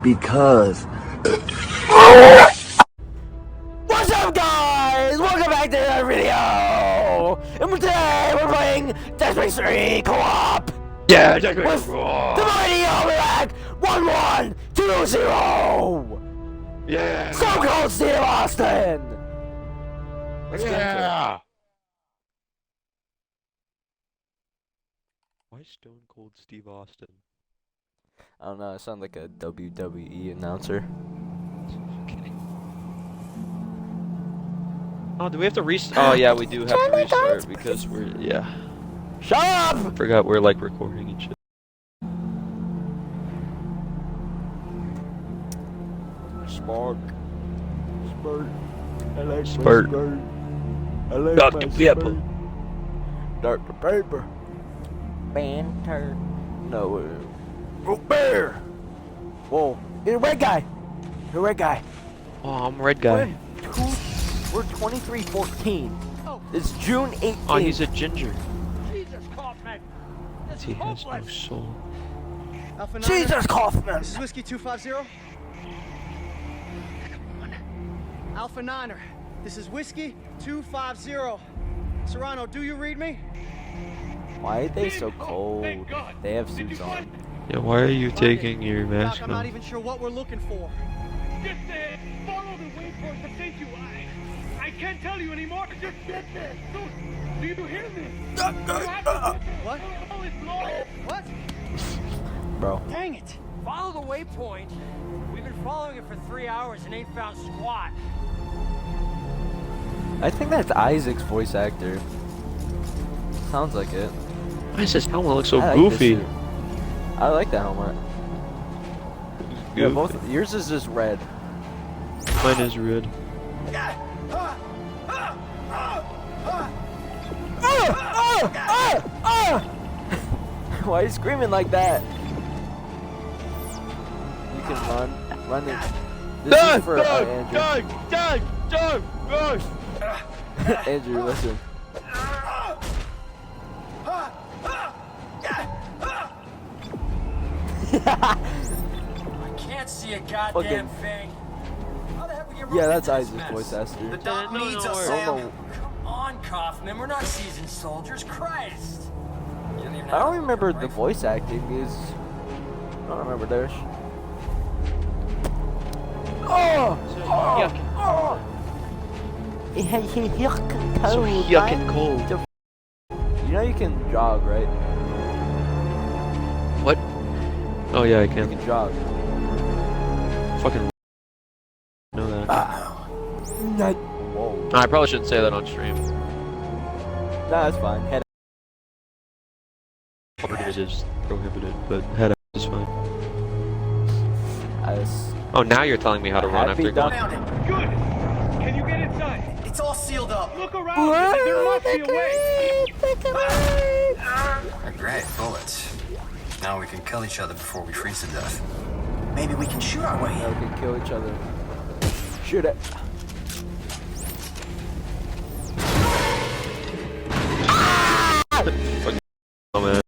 Because what's up, guys? Welcome back to another video. And today we're playing Dead Space 3 co-op. Yeah, with the mighty outbreak 1120. yeah. Stone Cold Steve Austin. Let's get into it. Yeah. Why Stone Cold Steve Austin? I don't know. I sound like a WWE announcer. Oh, do we have to restart? Oh, yeah, we do have to restart because we're Shut up! Forgot we're like recording and shit. Spark. Spurt. I like Spurt. my spurt. I like Dr. my Pepper. spurt. Dr. Pepper. Banter. No. Bear. Whoa. You're a red guy. You're a red guy. Oh, I'm a red guy. We're 2314. It's June 18th. Oh, he's a ginger. Jesus, Kaufman! This He is has no hopeless. soul. Alpha Jesus Niner, Kaufman. this is Whiskey 250. Alpha Niner, this is Whiskey 250. Serrano, do you read me? Why are they so cold? They have suits on. Yeah, why are you taking your Doc, mask I'm not off? even sure what we're looking for. Just follow the waypoint to take you. I can't tell you anymore. Just get there. Do you hear me? What? What? Bro. Dang it! Follow the waypoint. We've been following it for 3 hours and ain't found squat. I think that's Isaac's voice actor. Sounds like it. Why does this helmet look so I like this goofy? suit. I like the helmet. Yeah, both. Yours is just red. Mine is red. Why are you screaming like that? You can run. Run it. This is for Andrew. Andrew, listen. I can't see a goddamn thing. How the heck we get Yeah, roped that's into this Isaac's mess? voice actor. The doc needs us, I don't Sam. know. Come on, Kaufman. We're not seasoned soldiers. Christ. You don't even I have don't to remember look at the rifle. voice acting is. I don't remember this. Oh! So yucking cold. You know you can jog, right? What? Oh yeah, I You can. can jog. Fucking know that. Whoa. I probably shouldn't say that on stream. Nah, that's fine. Head It is prohibited, but head is fine. us. Oh, now you're telling me how to run Happy after going. Good. Can you get inside? It's all sealed up. Look around. There must be a way. Great, bullets. Now we can kill each other before we freeze to death. Maybe we can shoot our way Yeah, we can kill each other. Shoot it. Oh man.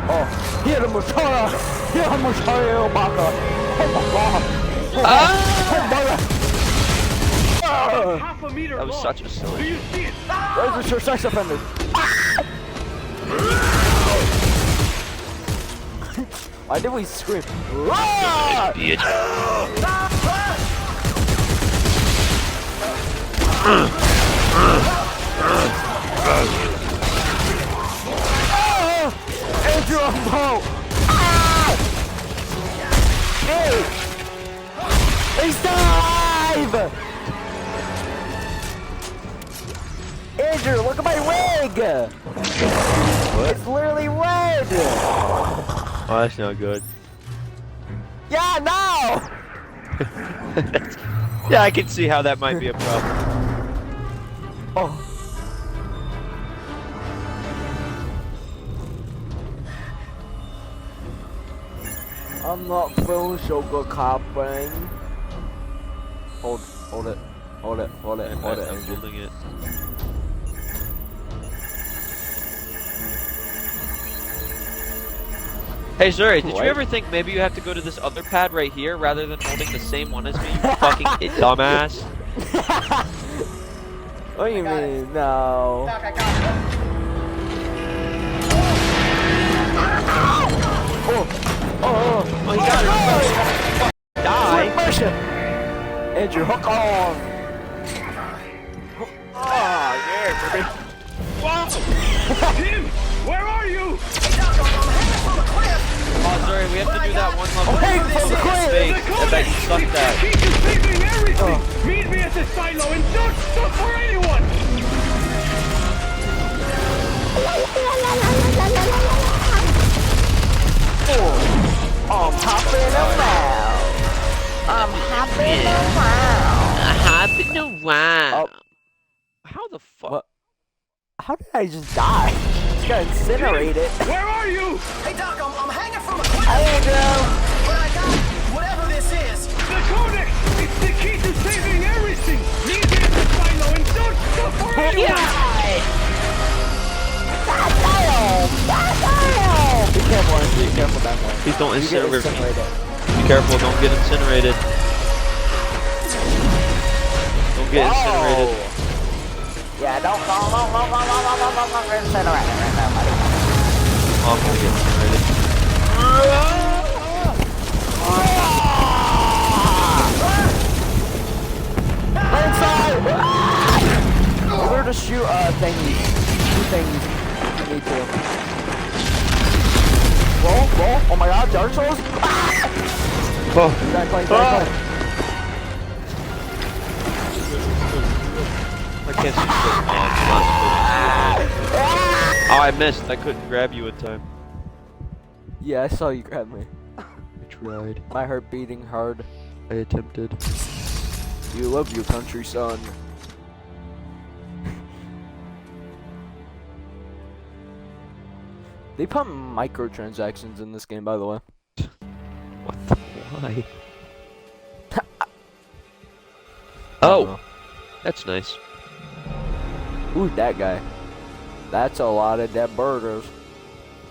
Oh, here the Messiah! Here the Messiah, Baka! Oh my god! Oh, Half a meter That was long. such a Do silly. you see it? Register sex offenders! Why did we scream? Ah! Andrew, I'm low! Ah! Hey! He's dive! Andrew, look at my wig! It's literally red! Oh, that's not good. Yeah, no! Yeah, I can see how that might be a problem. Oh. I'm not feeling so good, Captain. Hold it, hold it, hold it, hold it, I'm Andrew. holding it. Hey Zurree, did you What? ever think maybe you have to go to this other pad right here rather than holding the same one as me, you fucking dumbass? What do you mean? No. Doc, I got it. Oh, Oh, he got it. Die. Immersion. Andrew, hook on. Oh, yeah, baby. Tim, where are you? Oh, Zurree, we have to do that one level. Hey, from the Fake. crib. I bet you sucked The that. key to saving everything. Meet me at the silo and don't stop for anyone. I'm hopping around. I'm hopping around. Hopping around. Oh. How the fuck? What? How did I just die? Just got incinerated. Where are you? Hey, Doc, I'm hanging from a cliff. There you go. But I got whatever this is. The codex. It's the key to saving everything. Meet me at the silo and don't stop for anyone. Be careful, Andrew. Be careful that way. Please don't You get incinerate me. incinerated. Be careful, don't get incinerated. Don't get incinerated. Yeah, don't incinerate. Oh, I'm gonna get incinerated. Inside! We're to shoot thingies. Two thingies. You need to. Roll. Oh my god, Dark Souls. Oh. Exactly. I can't see shit. Oh, I missed. I couldn't grab you in time. Yeah, I saw you grab me. I tried. My heart beating hard. I attempted. You love your country, son. They put microtransactions in this game, by the way. What the? Why? Oh, that's nice. Ooh, that guy. That's a lot of dead burgers.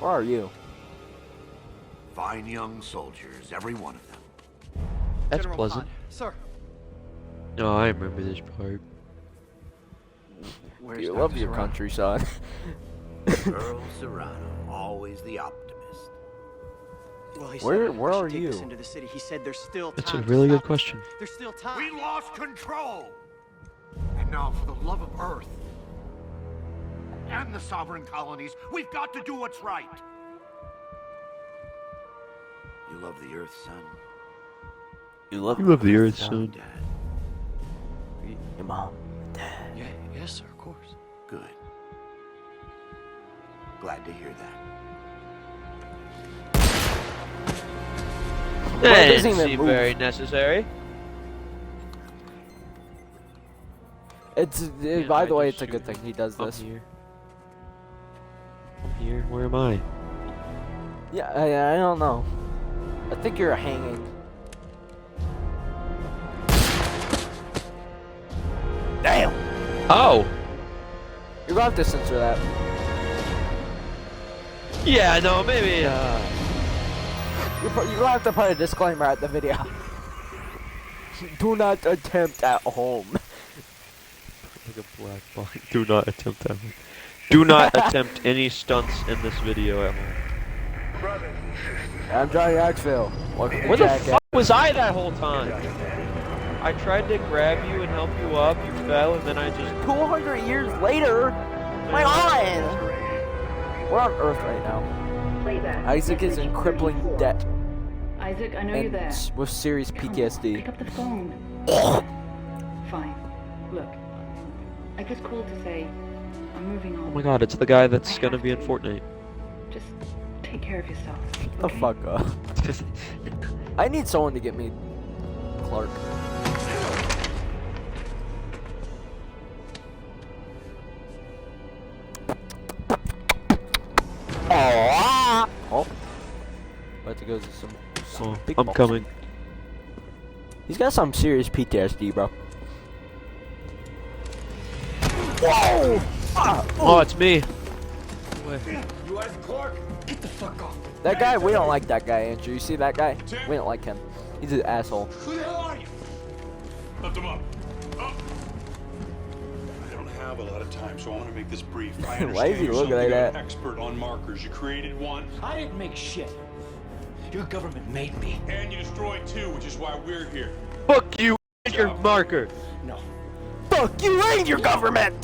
Where are you? Fine young soldiers, every one of them. That's General pleasant. Hunt. Sir. No, I remember this part. Where's You love Dr. your Serrano? country, son. Earl Serrano, always the optimist. Well, he Where- said we where should are take this you? into the city. He said there's still That's a time to really good stop us. question. There's still time. We lost control! And now, for the love of Earth and the sovereign colonies, we've got to do what's right. You love the Earth, son. You love the Earth, son. Dad. Your mom, dad. Yeah, yes, sir, of course. Good. Glad to hear that. Well, it That doesn't didn't even seem move. very necessary. It's Yeah, by I the way, just it's a good shoot. thing he does I'm this. here. I'm here. Where am I? Yeah, I don't know. I think you're hanging. Damn! Oh. You're gonna have to censor that. Yeah. No. Maybe. You're gonna have to put a disclaimer at the video. Do not attempt at home. Like a black box. Do not attempt that. Do not attempt any stunts in this video at home. I'm Johnny Axville. Welcome to Where the Jackass. fuck was I that whole time? I tried to grab you and help you up, you fell, and then I just... 200 years later? My on! We're on Earth right now. Playback. Isaac is in crippling debt Isaac, I know you're and there. with serious Come on, PTSD. pick up the phone. Fine. Look, I just called to say I'm moving on. Oh my god, it's the guy that's gonna be in Fortnite. Just take care of yourself. Shut the okay? fuck up. I need someone to get me Clark. Oh. About to go to some Oh, big I'm balls. coming. He's got some serious PTSD, bro. Whoa! Oh, it's me. You Isaac Clarke? Get the fuck off. That guy, we don't like that guy, Andrew. You see that guy? We don't like him. He's an asshole. Who the hell are you? Lift him up. Up. I don't have a lot of time, so I want to make this brief. I Why is he understand you're looking like something of that? an expert on markers. You created one, I didn't make shit. Your government made me. and you destroyed two, which is why we're here. Fuck you and your marker. No, Fuck you and your government!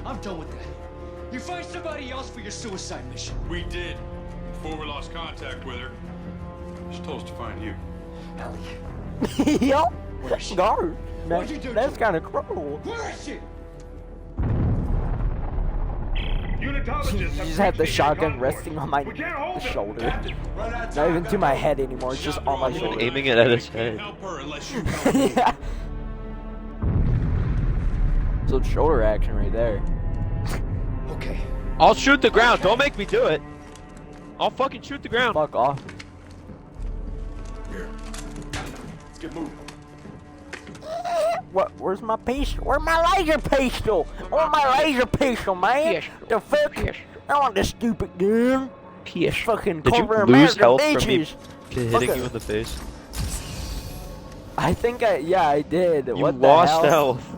I'm done with that. You find somebody else for your suicide mission. We did. Before we lost contact with her, she told us to find you. Ellie, Yup. where is she? Guard. What'd you do to That's her? kind of cruel. Where is she? You just had the shotgun resting on my shoulder. Not even to my head anymore, it's just on my shoulder. Aiming it at his head. Help her unless you help me. Yeah. So shoulder action right there. Okay. I'll shoot the ground. Don't make me do it. I'll fucking shoot the ground. Fuck off. Here. Let's get moving. What? Where's my pistol? Where's my laser pistol? Where's my laser pistol, man? The fuck? I want this stupid gun. Pish. Fucking Did you corporate lose American health from me bitches. hitting Fucking- you in the face? I think yeah, I did. You What the lost hell? health.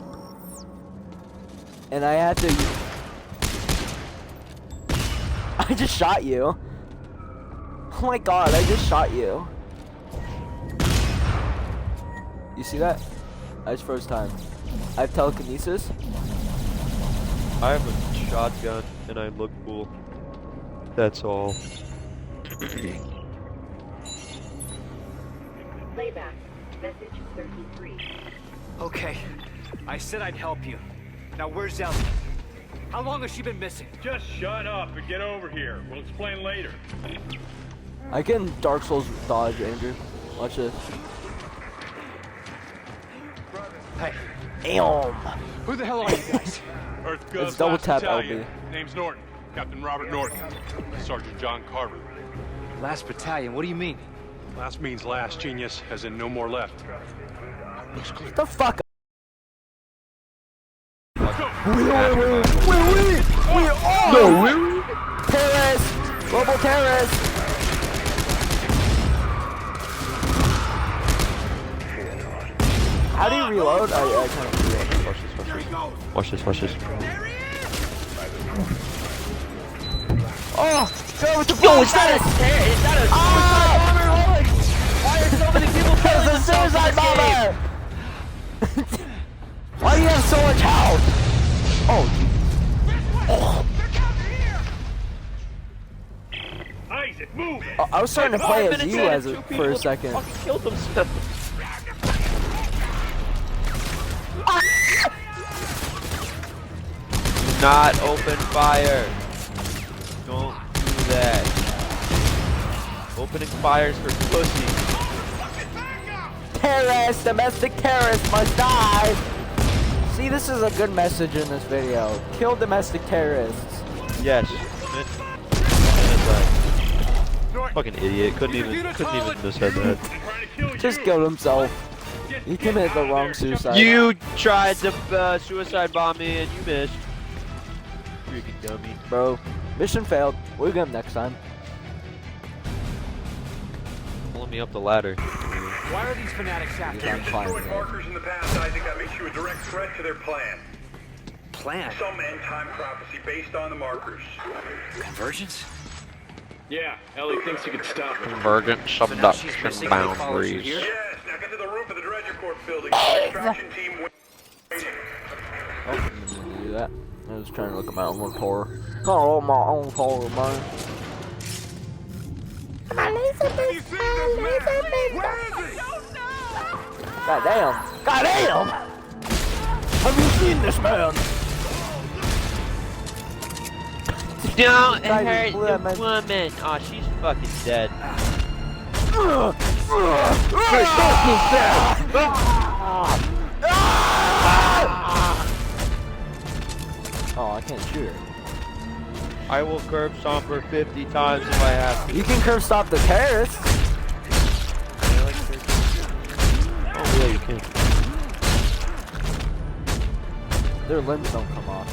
And I had to. I just shot you. Oh my god, I just shot you. You see that? I just froze time. I have telekinesis. I have a shotgun and I look cool. That's all. Playback. Message 33. Okay. I said I'd help you. Now where's Ellie? How long has she been missing? Just shut up and get over here. We'll explain later. I can Dark Souls dodge, Andrew. Watch this. Hey, Damn. who the hell are you guys? Earth Gov's It's double last tap battalion. LB. Name's Norton. Captain Robert Norton. Sergeant John Carver. Last battalion, what do you mean? Last means last, genius, as in no more left. Looks clear. The fuck? Let's go! We are No, terrorists! Global terrorists! How do you reload? I kind of reload. Watch this, watch this. Oh! Go with the full status! Is that a suicide bomber? Why are so many people Because killing the suicide bomber! Why do you have so much health? Oh, Isaac, move it! I was starting to play as you as for a second. Fucking killed themselves. Do not open fire. Don't do that. Opening fires for pussy. Terrorists, domestic terrorists must die! See, this is a good message in this video. Kill domestic terrorists. Yes. Fucking idiot. Couldn't even have said that. Just killed himself. He committed the wrong suicide. You tried to suicide bomb me and you missed. Freaking dummy. Bro, mission failed. We'll get him next time. Pulling me up the ladder. Why are these fanatics after I'm me? fine. Destroyed markers in the past, Isaac. That makes you a direct threat to their plan. Plan? Some end-time prophecy based on the markers. Convergence? Yeah, Ellie thinks you can stop it. Convergent she's missing subduction and they follow you boundaries. here? Yes, now get to the roof of the Dredger Corp building. Extraction team waiting. Oh, I didn't do that. I was trying to look at my own tour. Oh, my own tour, man. God damn! God damn! Have you seen this man? Don't Guy hurt just blew that the man. woman. Aw, she's fucking dead. Oh, I can't shoot her. I will curb stomp her 50 times if I have to. You can curve stop the terrorists. Oh, yeah, you can. Their limbs don't come off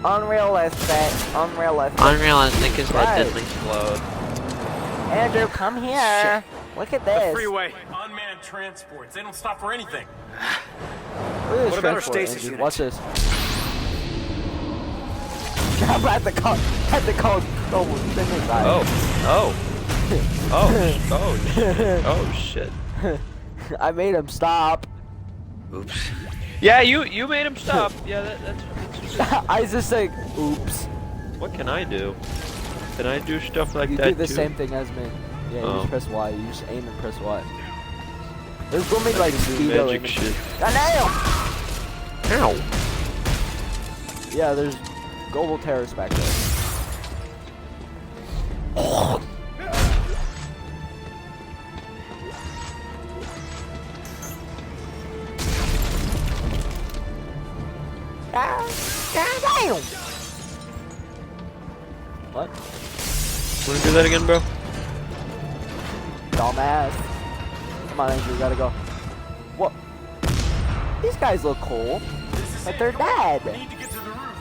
Unrealistic. Unrealistic. Unrealistic is Right. that deadly slow. Andrew, come here. Look at this. Freeway. Unmanned transports. They don't stop for anything. Look at this What about our transport, stasis Andrew. unit? Watch this. I'm at the call global genocide. Oh. Oh shit. I made him stop. Oops. Yeah, you made him stop. Yeah, that's I just say, oops. what can I do? Can I do stuff like You that do the too? same thing as me. Yeah, you Oh. just press Y. You just aim and press Y. There's gonna be like Do speedo magic in shit. Ow! Yeah, there's global terrorists back there. Damn! What? Wanna do that again, bro? Dumbass. Come on, Andrew, we gotta go. What? These guys look cool, but they're dead. We need to get to the roof.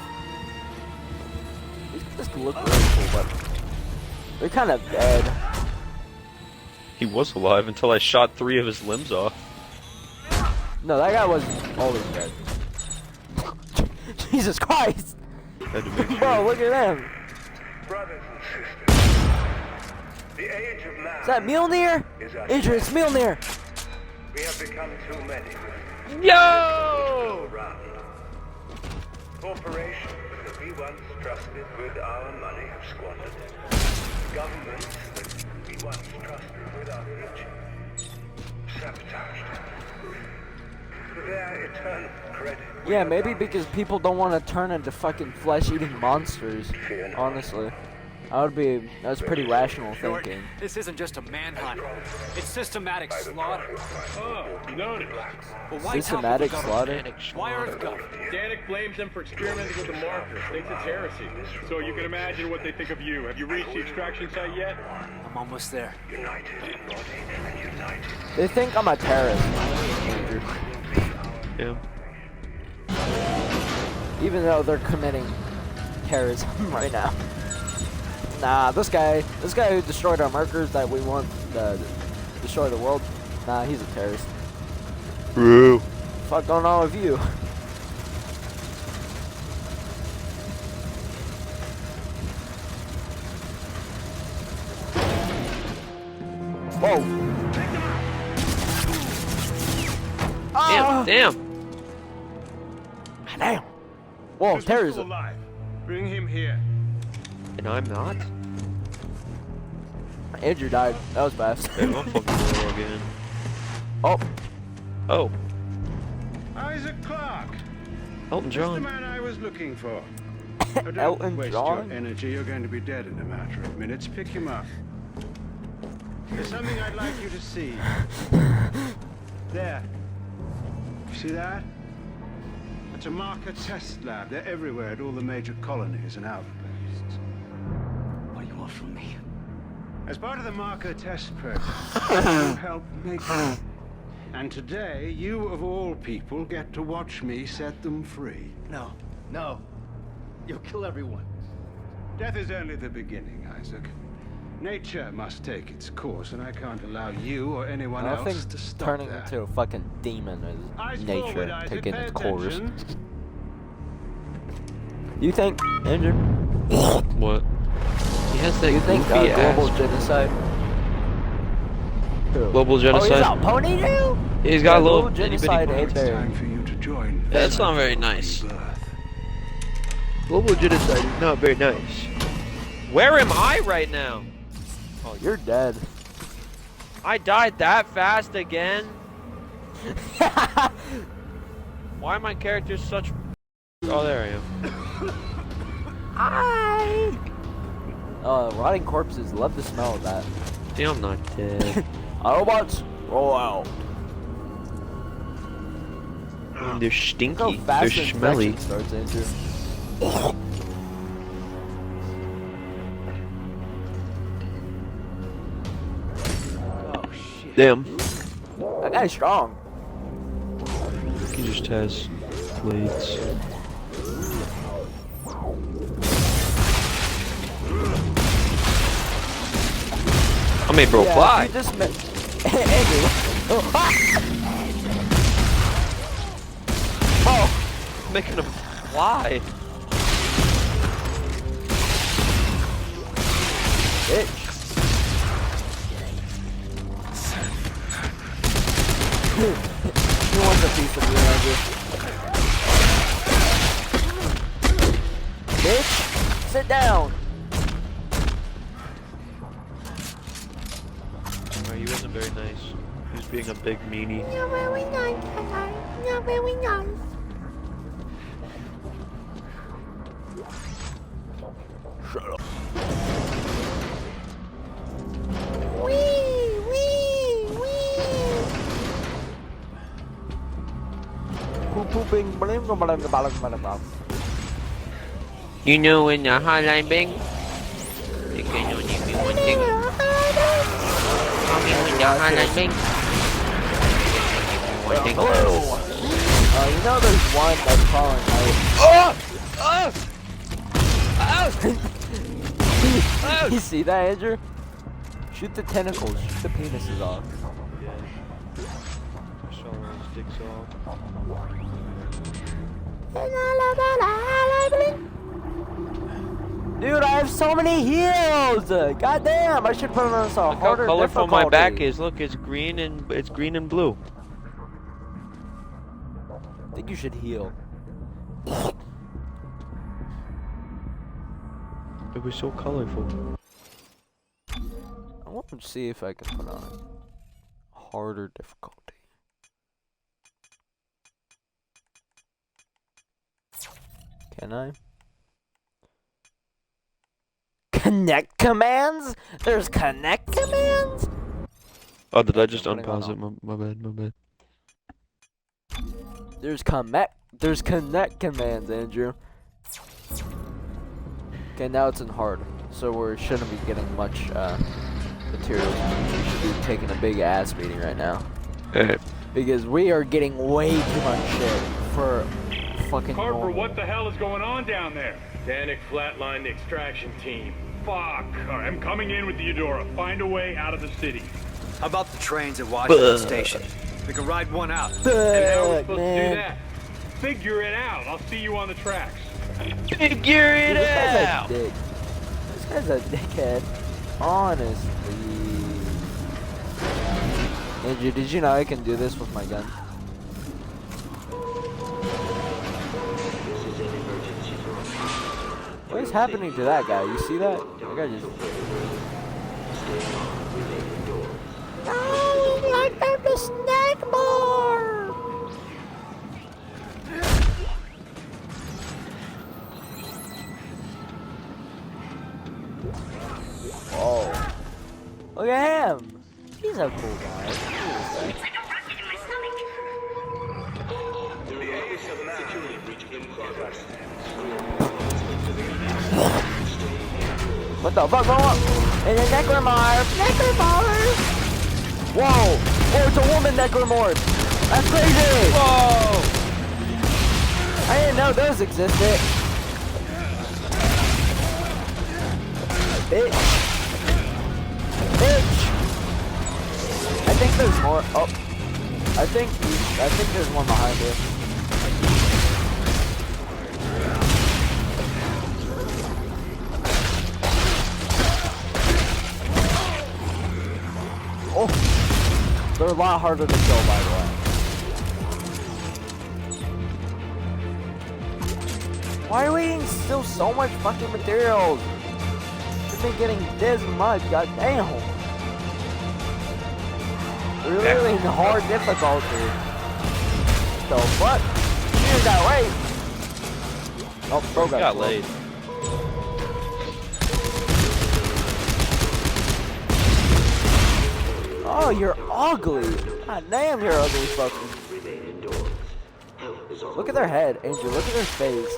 These guys look really cool, but they're kind of dead. He was alive until I shot 3 of his limbs off. No, that guy was always dead. Jesus Christ! Had to make sure. Bro, look at them. Brothers and sisters, the age of man Is that Mjolnir? is at Andrew, it's Mjolnir. We have become too many Yo! around. Corporations that we once trusted with our money have squandered it. Governments that we once trusted with our future sabotaged it. For their eternal credit. we Yeah, have maybe done because people don't want to turn into fucking flesh-eating monsters. Honestly, that's pretty rational Short, thinking. this isn't just a manhunt. It's systematic slaughter. Oh, noted. But why Systematic topple the slaughter. government? Why Earth government? Danik blames them for experimenting with the marker. Thinks it's heresy. So you can imagine what they think of you. Have you reached the extraction site yet? I'm almost there. United in body and united. They think I'm a terrorist, Andrew. Yeah. Even though they're committing terrorism right now. Nah, this guy who destroyed our markers that we want to destroy the world. Nah, he's a terrorist. Bro. Fuck going on with you? Whoa! Damn, damn. Damn! Whoa, terrorism! alive. Bring him here. And I'm not? Andrew died. That was fast. Hey, I'm fucking roll again. Oh, Oh, Isaac Clarke. Elton The John. man I was looking for. Elton waste John? your energy. You're going to be dead in a matter of minutes. Pick him up. There's something I'd like you to see. There. You see that? It's a marker test lab. They're everywhere at all the major colonies and outposts. What do you want from me? As part of the marker test program, you help make them. And today, you of all people get to watch me set them free. No, no. You'll kill everyone. Death is only the beginning, Isaac. Nature must take its course, and I can't allow you or anyone I don't else think to stop turning that. into a fucking demon is Eyes nature forward, Isaac. taking Pay its course. attention. You think, Andrew? What? He has that You think goofy global ass. genocide? Who? Global Oh, he's genocide? got ponytail? He's got a little global itty bitty genocide pony. ain't It's there. time for you to join. Yeah, that's not very nice. Rebirth. Global genocide is not very nice. Where am I right now? Oh, you're dead. I died that fast again? Why are my characters such... Oh, there I am. Hi. Rotting corpses. Love the smell of that. See, I'm not dead. Autobots, roll out. They're Look how stinky. They're fast the smelly. infection starts, Andrew. Oh shit. Damn. That guy's strong. He just has blades. I made bro Yeah, fly. you just met Andrew. Oh, making him fly. Bitch. He wants a piece of you, Andrew. Bitch, sit down. Oh, he wasn't very nice. He was being a big meanie. Not very nice, not very nice. Shut up. Pooping, bling, bling, bling, bling, bling. You know when the hotline bang? You can only be one thing. Tell me when the hotline bang. One thing. You know there's one that's crawling, right? You see that, Andrew? Shoot the tentacles, shoot the penises off. Sticks off. Dude, I have so many heals! God damn, I should put on a Look how harder colorful difficulty. my back is. Look, it's green and blue. I think you should heal. It was so colorful. I want to see if I can put on harder difficulty. Can I? Connect commands? There's connect commands? Oh, did I just I'm putting unpause it? on. My bad. There's connect commands, Andrew. Okay, now it's in hard, so we shouldn't be getting much materials. We should be taking a big ass beating right now. Because we are getting way too much shit for fucking Carver, normal. what the hell is going on down there? Danik flatlined the extraction team. Fuck. I'm coming in with the Eudora. Find a way out of the city. How about the trains at Washington Station? We can ride one out. And how are we supposed to man. do that? Figure it out. I'll see you on the tracks. Figure it Dude, this guy's out. a dick. This guy's a dickhead. Honestly. Andrew, did you know I can do this with my gun? What is happening to that guy? You see that? That guy just... Oh, like the snack bar! Oh. Look at him! He's a cool guy. Look at this guy. What the fuck? And a Necromorph! Necromorph! Whoa! Oh, it's a woman Necromorph! That's crazy! Whoa! I didn't know those existed. Bitch! Bitch! I think there's more. Oh. I think there's one behind it. Oh, they're a lot harder to kill, by the way. Why are we eating still so much fucking materials? We've been getting this much, god damn. We're really in hard difficulty. The fuck? You got laid. Oh, bro got laid. Oh, you're ugly. God damn, you're ugly fucking. Look at their head, Andrew. Look at their face.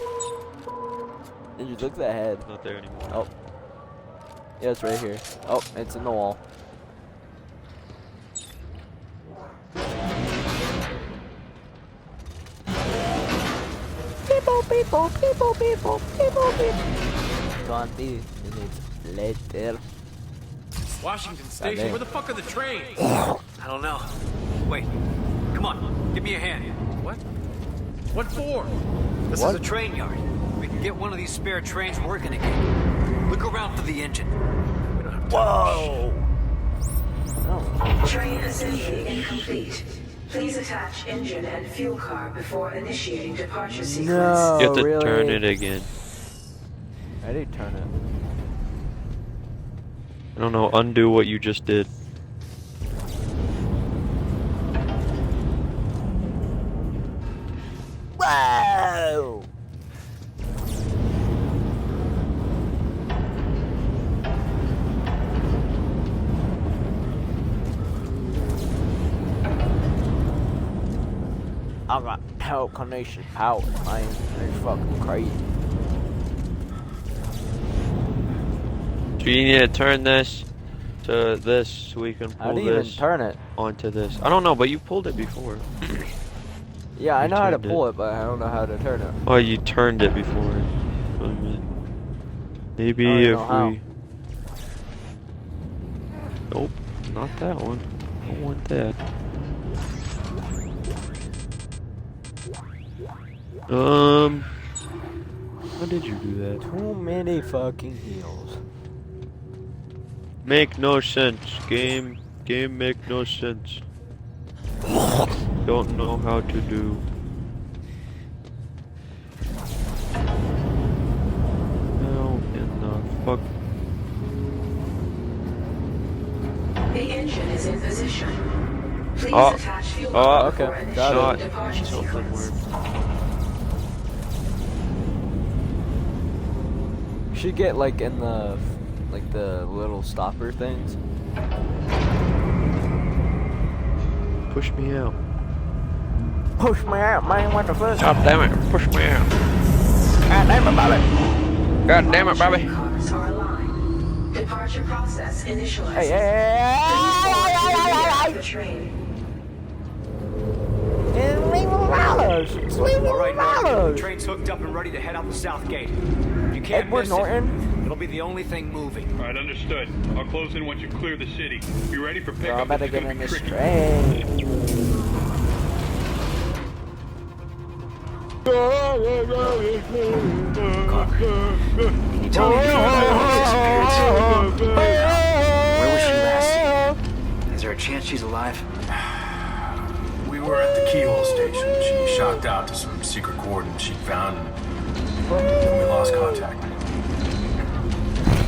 Andrew, look at that head. It's not there anymore. Oh. Yeah, it's right here. Oh, it's in the wall. People, people, people, people, people, people. Gone be minutes later. Washington Station? damn. Where the fuck are the trains? I don't know. Wait. Come on. Give me a hand. What? What for? This is a train yard. We can get one of these spare trains working again. Look around for the engine. We don't have time. Whoa! Train assembly incomplete. Please attach engine and fuel car before initiating departure sequence. No, You have to really? turn it again. I did turn it. I don't know, undo what you just did. Whoa! I got telekinesis powers, man. It's fucking crazy. So you need to turn this to this so we can How pull do you even this turn it? onto this. I don't know, but you pulled it before. Yeah, I You know how to turned pull it. it, but I don't know how to turn it. Oh, you turned it before. That's what I meant. Maybe I don't if know how. we... Nope, not that one. I don't want that. How did you do that? Too many fucking heals. Make no sense. Game make no sense. Don't know how to do. How in the fuck? The engine is in position. Please Oh. attach fuel Oh, car okay, before got it. Not initiating departure something sequence. weird. Should get like in the little stopper things. Push me out. Push me out, man. What the fuck? God damn it! Push me out. God damn it, Bobby. God damn it, Bobby. Cars are aligned. Departure process initialized. Hey, hey, Please the train. All right, Norton. The train's hooked up and ready to head out the south gate. You can't Edward miss Norton. it. It'll be the only thing moving. All right, understood. I'll close in once you clear the city. Be ready for So I pickup. better It's get gonna in be this tricky. train. Can you tell me anything about this Where was she last? Is there a chance she's alive? We were at the keyhole station. She shocked out to some secret coordinates she'd found, and we lost contact.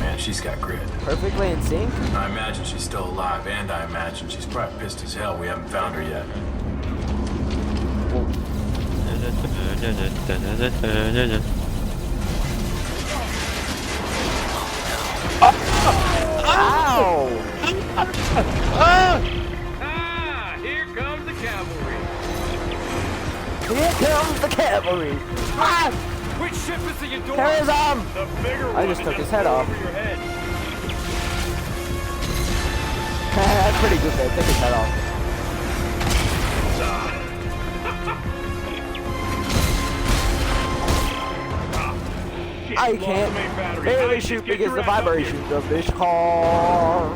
Man, she's got grit. Perfectly in sync. I imagine she's still alive, and I imagine she's probably pissed as hell we haven't found her yet. Ow! Ah, here comes the cavalry. Here comes the cavalry. Ah! Which ship is the Eudora? Carries on. The bigger I one just that took his just head flew off. over your head. That's pretty good there. Take his head off. Shit, I lost the main can't battery. barely Just shoot get because your the ass up here. vibrations of this car.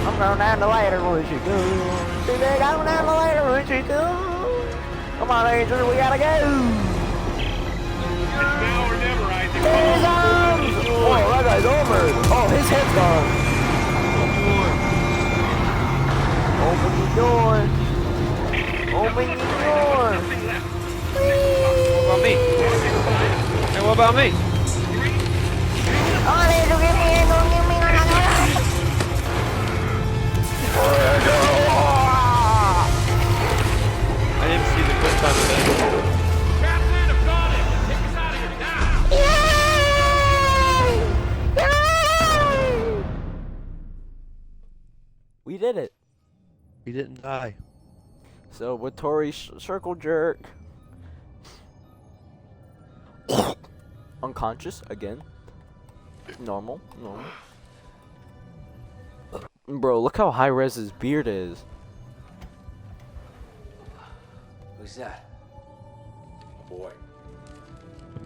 I'm going down the ladder, what you do? Do they go down the ladder, what you do? Come on, Angel, we gotta go. It's now or never, Isaac. His arms! Oh, that guy's over. Oh, his head's gone. Open the door. Open the door. What about me? Hey, what about me? Oh, Angel, give me, Angel, give me. I didn't see the good time of that. Captain, I've got it. Take us out of here now. We did it. We didn't die. So with Tori's circle jerk, unconscious again. Normal. Bro, look how high res his beard is. Who's that? Boy,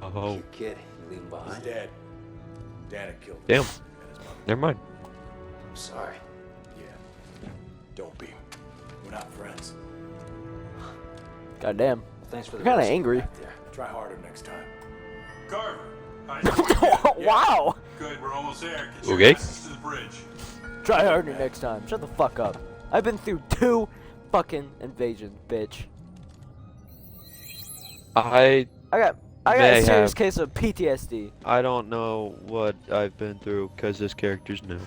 Oh, Kid, you leave him behind? he's dead. Dana killed him. damn. And Never mind. I'm sorry. Yeah. Don't be. We're not friends. Goddamn. Thanks for the You're kind of rescue angry. back there. Try harder next time. Carver. Wow. Good, we're almost there. Get Okay. your asses to the bridge. Try harder next time. Shut the fuck up. I've been through 2 fucking invasions, bitch. I I got May a serious have. case of PTSD. I don't know what I've been through because this character's new.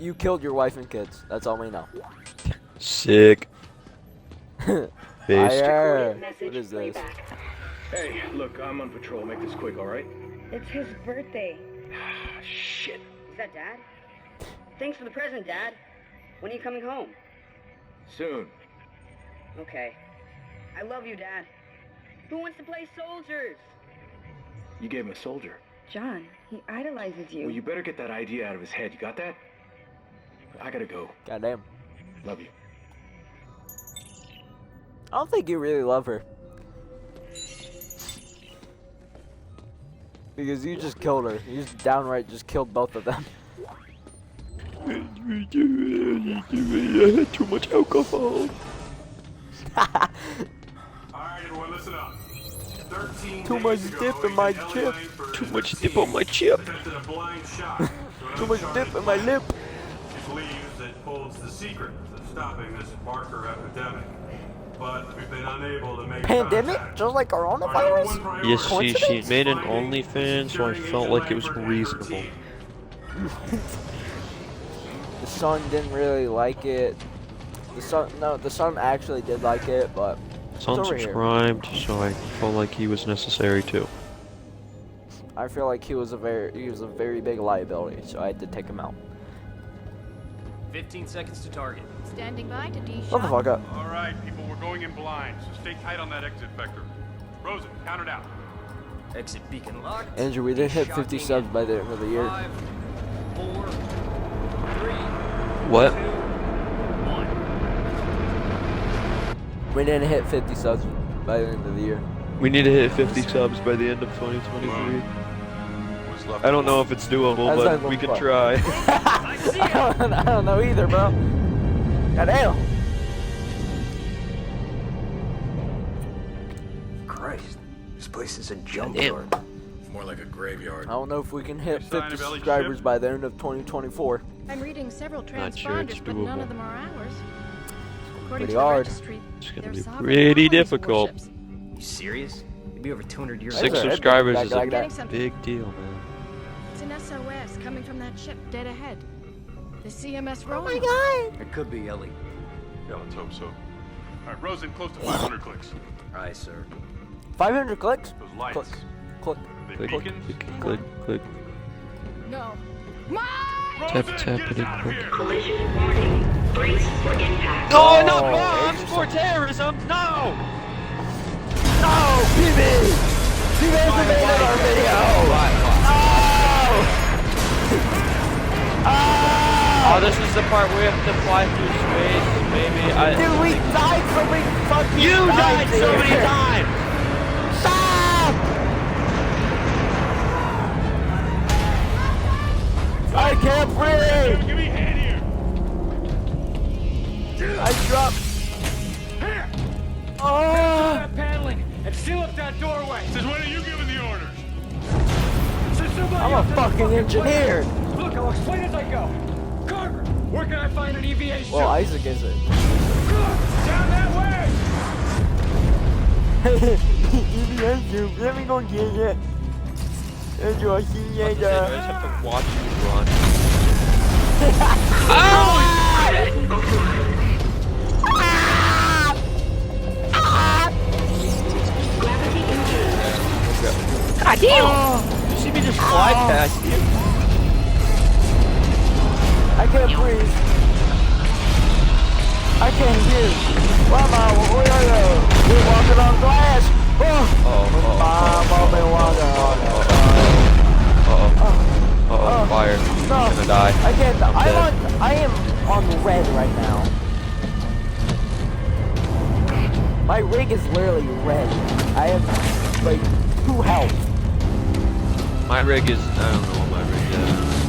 You killed your wife and kids. That's all we know. Sick. Based. Fire. What is this? Hey, look, I'm on patrol. Make this quick, all right? It's his birthday. Shit. Is that Dad? Thanks for the present, Dad. When are you coming home? Soon. Okay. I love you, Dad. Who wants to play soldiers? You gave him a soldier. John, he idolizes you. Well, you better get that idea out of his head. You got that? I gotta go. Goddamn. Love you. I don't think you really love her. Because you just killed her. You just downright just killed both of them. I had too much alcohol. Alright, everyone, listen up. 13 Too much days ago, dip in my Agent chip. Ellie Langford Too and much her dip team on my chip. attempted a blind shot to an Too much uncharted dip in my lip. She believes it holds the secret to stopping this marker epidemic. But we've been unable to make Pandemic? contact. Just like Our number one coronavirus? priority Yes, she Coincidence? made an finding OnlyFans, so I securing felt Agent like it was Langford and her reasonable. team. The son didn't really like it. The son actually did like it, but it's over here. Unsubscribed, so I felt like he was necessary too. I feel like he was a very big liability, so I had to take him out. 15 seconds to target. Standing by to D-shot. Shut the fuck up. All right, people, we're going in blind, so stay tight on that exit vector. Rosen, count it out. Exit beacon locked. Andrew, we did hit Shocking 50 subs by the end of the year. 5, 4, 3, What? 2, 1. We didn't hit 50 subs by the end of the year. We need to hit 50 subs by the end of 2023. I don't know if it's doable, That's but not we gonna can fuck. try. I don't know either, bro. Goddamn. Christ, this place is a junkyard. More like a graveyard. I don't know if we can hit Any sign 50 of Ellie's subscribers ship? by the end of 2024. I'm reading several Not sure it's transponders, but none doable. of them are ours. According Pretty to the hard. registry, It's gonna they're be sovereign pretty colonies' difficult. warships. You serious? It'd be over 200 years 6 That's old. a- subscribers like is that. a Getting something. big deal, man. It's an SOS coming from that ship dead ahead. The CMS Oh Roanoke. my god. It could be Ellie. Yeah, let's hope so. All right, Rosen, close to 500 clicks. Aye, sir. 500 clicks? Those lights. Click. Click. Are they Click, beacons? click, click, click. No. Tap, tappity, click. Collision warning. Brace for impact. No, not bombs for terrorism! No! No! PB! PB invaded our video! Oh, this is the part where we have to fly through space, maybe. Dude, we died so many fucking You died so here. many times! Stop! I can't breathe! Give me a hand here. I dropped. Oh! That paneling and seal up that doorway. Since when are you giving the orders? I'm a fucking engineer! Look, I'll explain as I go. Carver, where can I find an EVA ship? Well, Isaac is it. Down that way! Let me go get it. Andrew, I see you I just have to watch you run. Gravity engaged. God damn! You see me just fly past you? I can't breathe. I can't hear. Mama, where are you? You're walking on glass. Uh-oh, fire. No, I'm gonna die. I can't. I'm dead. I am on red right now. My rig is literally red. I have like 2 health. My rig is, I don't know what my rig is.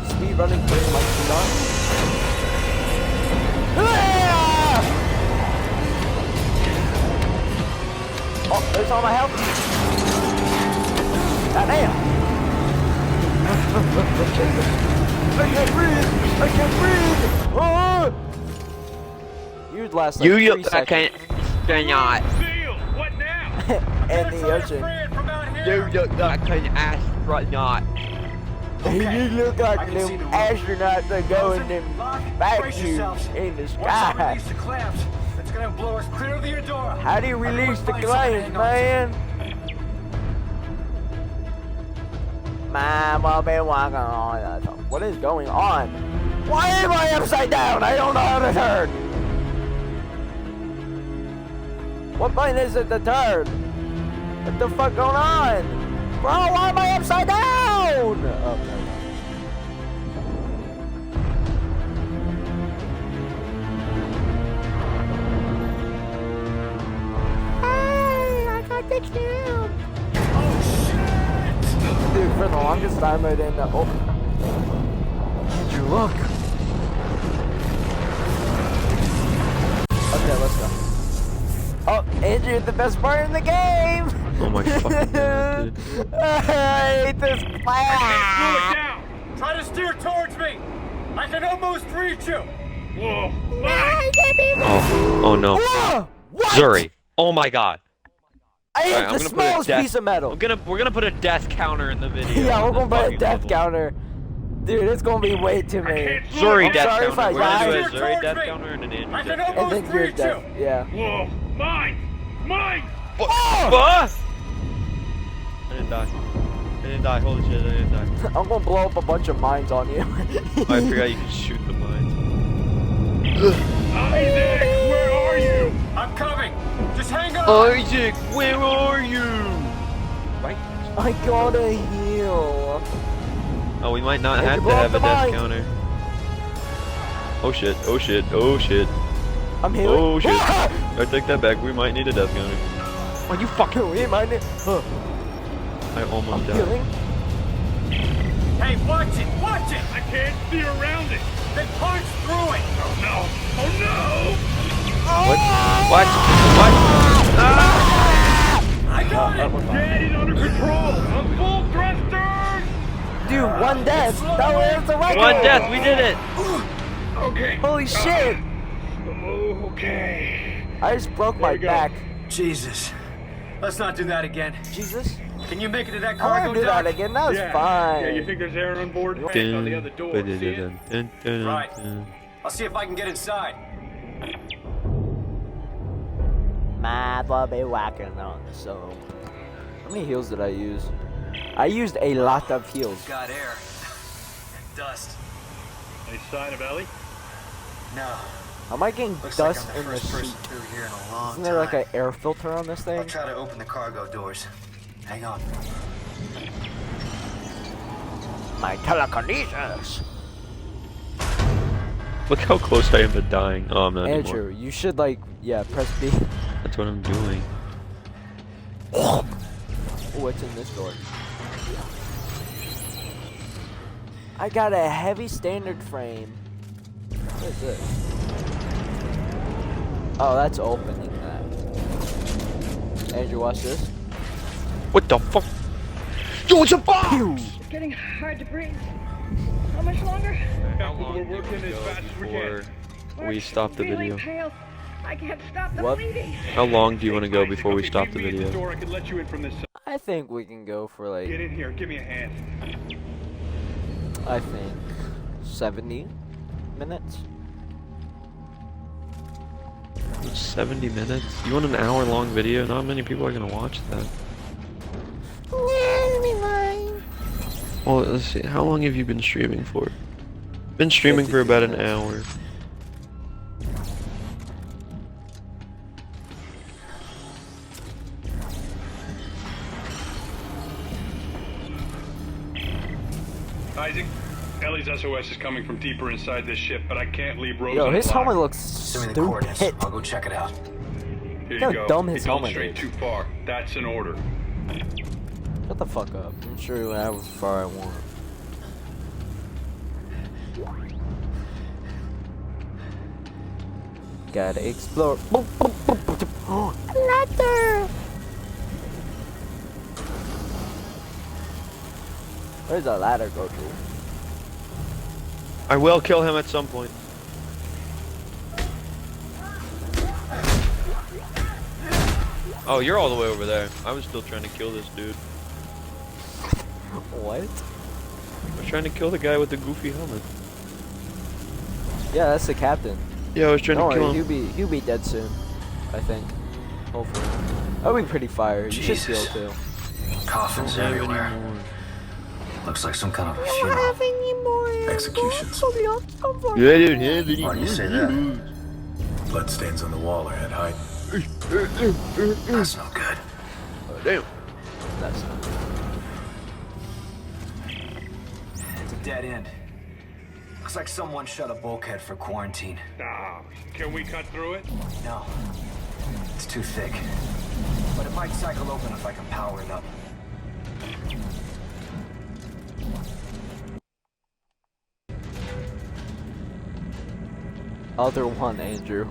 Speed running pretty much done. Oh, there's all my health. God damn. I can't breathe. I can't breathe. Oh. You'd last like 3 seconds. Cannot. What now? And the ocean. You look like an astronaut. You look like them astronauts that go in them vacuums in the sky. It's gonna blow us clear of the Eudora. How do you release the claims, man? What is going on? Why am I upside down? I don't know how to turn. What button is it to turn? What the fuck going on? Bro, why am I upside down? Oh, no. Hey, I got fixed down. Oh, shit! Dude, for the longest time I didn't know. Oh. Andrew, look. Okay, let's go. Oh, Andrew, the best part in the game! Oh my fucking god, dude. I hate this class! Slow it down! Try to steer towards me! I can almost reach you! Whoa! Oh no. What? Zurree. Oh my god. I hit Alright, the smallest piece of metal. We're gonna put a death counter in the video. Yeah, we're gonna put a death counter. Dude, it's gonna be way too many. Zurree I'm death sorry counter. if We're I gonna do a die. Zurree death counter and an Andrew death counter. And then you're death. Yeah. Whoa! Mine! Mine! Oh! I didn't die. I didn't die. Holy shit, I didn't die. I'm gonna blow up a bunch of mines on you. Oh, I forgot you can shoot the mines. Isaac, where are you? I'm coming! Just hang on! Isaac, where are you? Right? I gotta heal. Oh, we might not Hey, have you to blow up have a the death mines. counter. Oh shit, oh shit, oh shit. I'm healing. Oh shit. I take that back, we might need a death counter. Oh, you fucking We might need. I almost died. Healing. Hey, watch it! Watch it! I can't see around it. They punched through it! Oh no! Oh no! What? What? What? I got it! Get it under control! I'm full thrusters! Dude, one death. That was a record. One death, we did it! Okay. Holy shit! Okay. I just broke my back. Jesus. Let's not do that again. Jesus? Can you make it to that I cargo won't do that again. That was fine. Yeah, you think there's air on board? Hands on the other door. See it? Right. I'll see if I can get inside. Might well be whacking on so. How many heals did I use? I used a lot of heals. Got air. And dust. Any sign of Ellie? No. How am I getting Looks dust like I'm in the the first person seat? through here in a long Isn't there like time. an air filter on this I'll thing? try to open the cargo doors. Hang on. My telekinesis. Look how close I am to dying. Oh, I'm not Andrew, anymore. you should like, yeah, press B. That's what I'm doing. Oh, what's in this door? I got a heavy standard frame. What is this? Oh, that's opening that. Andrew, watch this. What the fuck? Yo, it's a box! It's getting hard to breathe. How much longer? How long We're working as fast as we can. before we stop the Feeling video? pale. I can't stop the What? bleeding. How long do you want to go before we Okay, stop meet the me at video? door. I can let you in from this side. I think we can go for like, Get in here. Give me a hand. I think 70 minutes. 70 minutes? You want an hour-long video? Not many people are gonna watch that. Well, let's see. How long have you been streaming for? Been streaming for about an hour. Isaac, Ellie's SOS is coming from deeper inside this ship, but I can't leave Rose. Yo, on his the block. helmet looks Send me the coordinates. stupid. I'll go check it out. Here Look you how go. dumb You his come helmet straight is. too far. That's an order. Shut the fuck up. I'm sure however far I want. Gotta explore. Boop, boop, boop, boop, boop. Oh, a ladder! Where's the ladder go to? I will kill him at some point. Oh, you're all the way over there. I was still trying to kill this dude. What? I was trying to kill the guy with the goofy helmet. Yeah, that's the captain. Yeah, I was trying Don't to kill worry, him. he'll be dead soon. I think. Hopefully. That'll be pretty fire. You should Jesus. heal too. Coffins Don't have everywhere. any more. Looks like some kind of a funeral. Executions. Yeah, dude, yeah, dude. Why do you say that? Bloodstains on the wall are at height. That's no good. Oh, damn. That's not good. It's a dead end. Looks like someone shut a bulkhead for quarantine. Ah, can we cut through it? No. It's too thick. But it might cycle open if I can power it up. Other one, Andrew.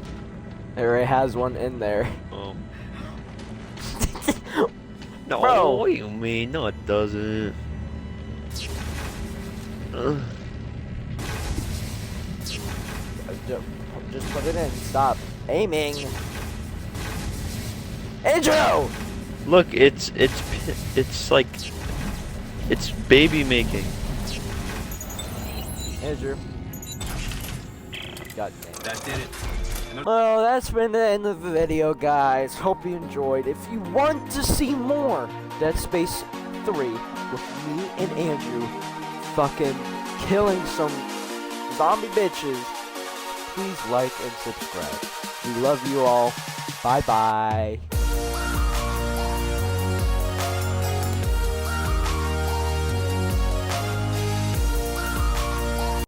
It already has one in there. Oh. No, Bro. what do you mean? No, it doesn't. Just put it in. Stop aiming. Andrew! Look, it's like, it's baby making. Andrew. God damn. That did it. Well, that's been the end of the video, guys. Hope you enjoyed. If you want to see more Dead Space 3 with me and Andrew fucking killing some zombie bitches, please like and subscribe. We love you all. Bye-bye.